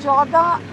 14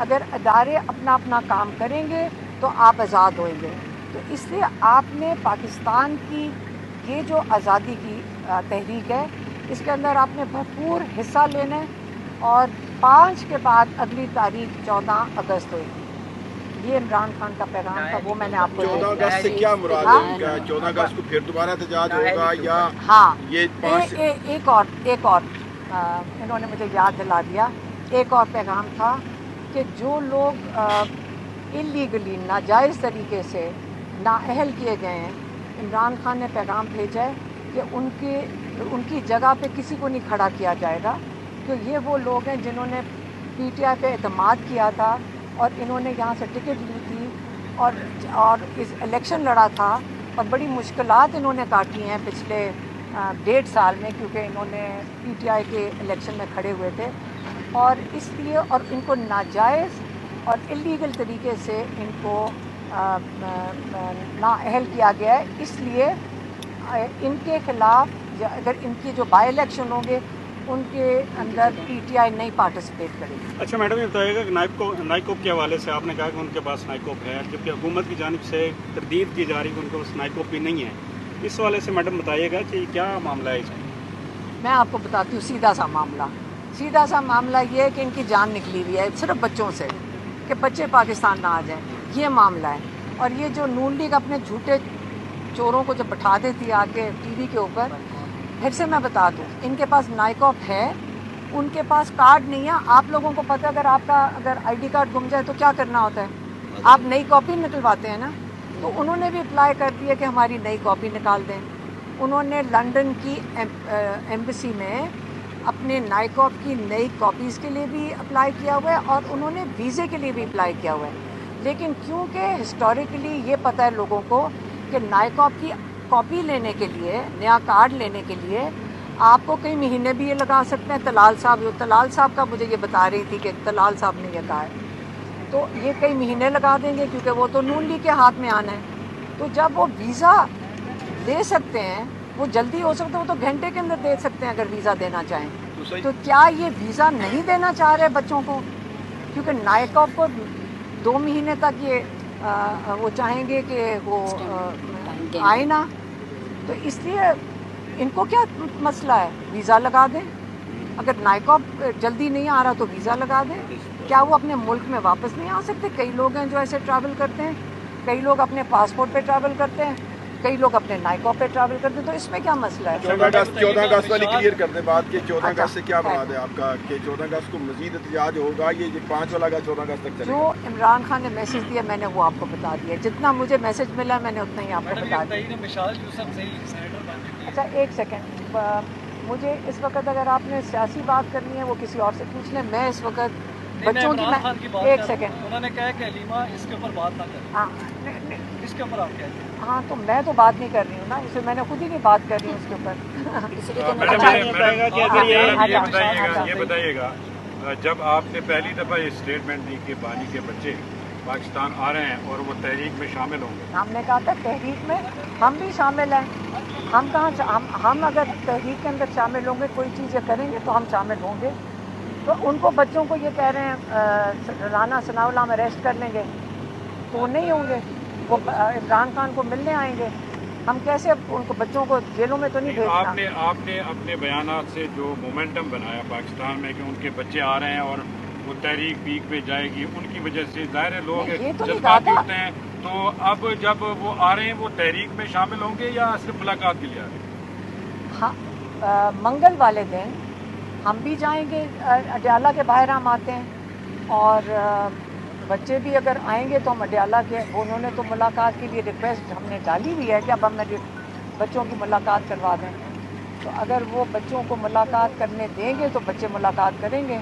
اگر ادارے اپنا اپنا کام کریں گے تو آپ آزاد ہوئیں گے. تو اس لیے آپ نے پاکستان کی یہ جو آزادی کی تحریک ہے اس کے اندر آپ نے بھرپور حصہ لینا ہے. اور 5 کے بعد اگلی تاریخ 14 اگست ہوئے گی. یہ عمران خان کا پیغام تھا، وہ میں نے آپ کو 14 اگست سے کیا مراد ہے؟ کیا 14 اگست کو پھر دوبارہ احتجاج ہوگا یا ہاں یہ ایک اور انہوں نے مجھے یاد دلا دیا. ایک اور پیغام تھا کہ جو لوگ انلیگلی ناجائز طریقے سے نااہل کیے گئے ہیں، عمران خان نے پیغام بھیجا ہے کہ ان کی جگہ پہ کسی کو نہیں کھڑا کیا جائے گا، کہ یہ وہ لوگ ہیں جنہوں نے پی ٹی آئی پہ اعتماد کیا تھا اور انہوں نے یہاں سے ٹکٹ لی تھی اور اس الیکشن لڑا تھا اور بڑی مشکلات انہوں نے کاٹی ہیں پچھلے 1.5 سال میں، کیونکہ انہوں نے پی ٹی آئی کے الیکشن میں کھڑے ہوئے تھے. اور اس لیے اور ان کو ناجائز اور اللیگل طریقے سے ان کو نااہل کیا گیا ہے. اس لیے ان کے خلاف اگر ان کی جو بائی الیکشن ہوں گے ان کے اندر پی ٹی آئی نہیں پارٹیسپیٹ کرے گی. اچھا میڈم، یہ بتائیے گا کہ نائکوپ کے حوالے سے آپ نے کہا کہ ان کے پاس نائکوپ ہے، جبکہ حکومت کی جانب سے تردید کی جا رہی کہ ان کے پاس نائکوپ بھی نہیں ہے. اس حوالے سے میڈم بتائیے گا کہ کیا معاملہ ہے اس میں؟ میں آپ کو بتاتی ہوں سیدھا سا معاملہ یہ ہے کہ ان کی جان نکلی ہوئی ہے صرف بچوں سے، کہ بچے پاکستان نہ آ جائیں. یہ معاملہ ہے. اور یہ جو نون لیگ اپنے جھوٹے چوروں کو جب بٹھا دیتی ہے آ کے ٹی وی کے اوپر، پھر سے میں بتا دوں ان کے پاس نائکوپ ہے، ان کے پاس کارڈ نہیں ہے. آپ لوگوں کو پتہ ہے اگر آئی ڈی کارڈ گم جائے تو کیا کرنا ہوتا ہے؟ آپ نئی کاپی نکلواتے ہیں نا. تو انہوں نے بھی اپلائی کر دیا کہ ہماری نئی کاپی نکال دیں. انہوں نے لنڈن کی ایمبیسی میں اپنے نائکوپ کی نئی کاپیز کے لیے بھی اپلائی کیا ہوا ہے اور انہوں نے ویزے کے لیے بھی اپلائی کیا ہوا ہے. لیکن کیونکہ ہسٹوریکلی یہ پتہ ہے لوگوں کو کہ نائکوپ کی کاپی لینے کے لیے، نیا کارڈ لینے کے لیے آپ کو کئی مہینے بھی یہ لگا سکتے ہیں. طلال صاحب کا مجھے یہ بتا رہی تھی کہ طلال صاحب نے یہ کہا ہے، تو یہ کئی مہینے لگا دیں گے کیونکہ وہ تو نون لیگ کے ہاتھ میں آنا ہے. تو جب وہ ویزا دے سکتے ہیں، وہ جلدی ہو سکتا ہے، وہ تو گھنٹے کے اندر دے سکتے ہیں اگر ویزا دینا چاہیں. تو کیا یہ ویزا نہیں دینا چاہ رہے بچوں کو؟ کیونکہ نائکوپ کو 2 مہینے تک یہ وہ چاہیں گے کہ وہ آئے نا. تو اس لیے ان کو کیا مسئلہ ہے؟ ویزا لگا دیں. اگر نائکوپ جلدی نہیں آ رہا تو ویزا لگا دیں. کیا وہ اپنے ملک میں واپس نہیں آ سکتے؟ کئی لوگ ہیں جو ایسے ٹریول کرتے ہیں، کئی لوگ اپنے پاسپورٹ پہ ٹریول کرتے ہیں، کئی لوگ اپنے نائکوپ پہ ٹریول کرتے ہیں. تو اس میں کیا مسئلہ ہے؟ 14 اگست والی کلیئر کر دیں بات کہ 14 اگست سے کیا مراد ہے آپ کا، کہ 14 اگست کو مزید احتجاج ہوگا؟ یہ 5 والا 14 اگست تک چلے گا؟ جو عمران خان نے میسج دیا میں نے وہ آپ کو بتا دیا. جتنا مجھے میسج ملا میں نے اتنا ہی آپ کو بتا دیا. اچھا ایک سیکنڈ، مجھے اس وقت اگر آپ نے سیاسی بات کرنی ہے وہ کسی اور سے پوچھ لیں. میں اس وقت بچوں کی ایک سیکنڈ، انہوں نے کہا کہ حلیمہ اس کے اوپر بات نہ کریں. ہاں اس کے اوپر آپ کہتے ہیں؟ ہاں تو میں تو بات نہیں کر رہی ہوں نا، اسے میں نے خود ہی نہیں بات کر رہی ہوں اس کے اوپر. یہ بتائیے گا جب آپ نے پہلی دفعہ یہ اسٹیٹمنٹ دی کہ بانی کے بچے پاکستان آ رہے ہیں اور وہ تحریک میں شامل ہوں گے، ہم نے کہا تھا تحریک میں ہم بھی شامل ہیں. ہم اگر تحریک کے اندر شامل ہوں گے، کوئی چیزیں کریں گے تو ہم شامل ہوں گے. تو ان کو بچوں کو یہ کہہ رہے ہیں رانا ثناء اللہ ہم اریسٹ کر لیں گے، تو وہ نہیں ہوں گے. وہ عمران خان کو ملنے آئیں گے. ہم کیسے ان کو بچوں کو جیلوں میں تو نہیں بھیجنا. آپ نے اپنے بیانات سے جو مومنٹم بنایا پاکستان میں کہ ان کے بچے آ رہے ہیں اور وہ تحریک پیک پہ جائے گی، ان کی وجہ سے ظاہر لوگ جذباتی ہوتے ہیں. تو اب جب وہ آ رہے ہیں وہ تحریک میں شامل ہوں گے یا صرف ملاقات کے لیے آ رہے ہیں؟ ہاں منگل والے دن ہم بھی جائیں گے. اڈیالہ کے باہر ہم آتے ہیں اور بچے بھی اگر آئیں گے تو ہم اڈیالہ کے، انہوں نے تو ملاقات کے لیے ریکویسٹ ہم نے ڈالی ہوئی ہے کہ اب ہم بچوں کی ملاقات کروا دیں. تو اگر وہ بچوں کو ملاقات کرنے دیں گے تو بچے ملاقات کریں گے.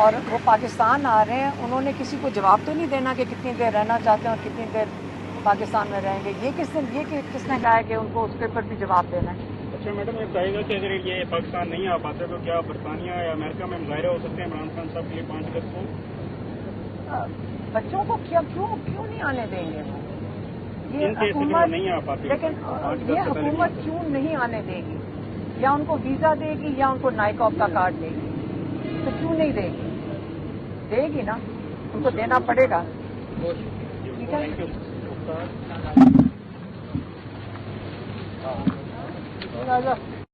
اور وہ پاکستان آ رہے ہیں، انہوں نے کسی کو جواب تو نہیں دینا کہ کتنی دیر رہنا چاہتے ہیں اور کتنی دیر پاکستان میں رہیں گے. یہ کس نے کہا ہے کہ ان کو اس کے اوپر بھی جواب دینا ہے؟ اچھا میڈم، یہ بتائیے گا کہ اگر یہ پاکستان نہیں آ پاتے تو کیا برطانیہ یا امریکہ میں مظاہرے ہو سکتے ہیں عمران خان صاحب کے لیے 5 اگست کو؟ بچوں کو کیوں نہیں آنے دیں گے؟ ان کیسز میں نہیں آ پاتے، لیکن یہ حکومت کیوں نہیں آنے دے گی؟ یا ان کو ویزا دے گی یا ان کو نائکوپ کا کارڈ دے گی؟ تو کیوں نہیں دے گی؟ دے گی نا. ان کو دینا پڑے گا. ٹھیک ہے.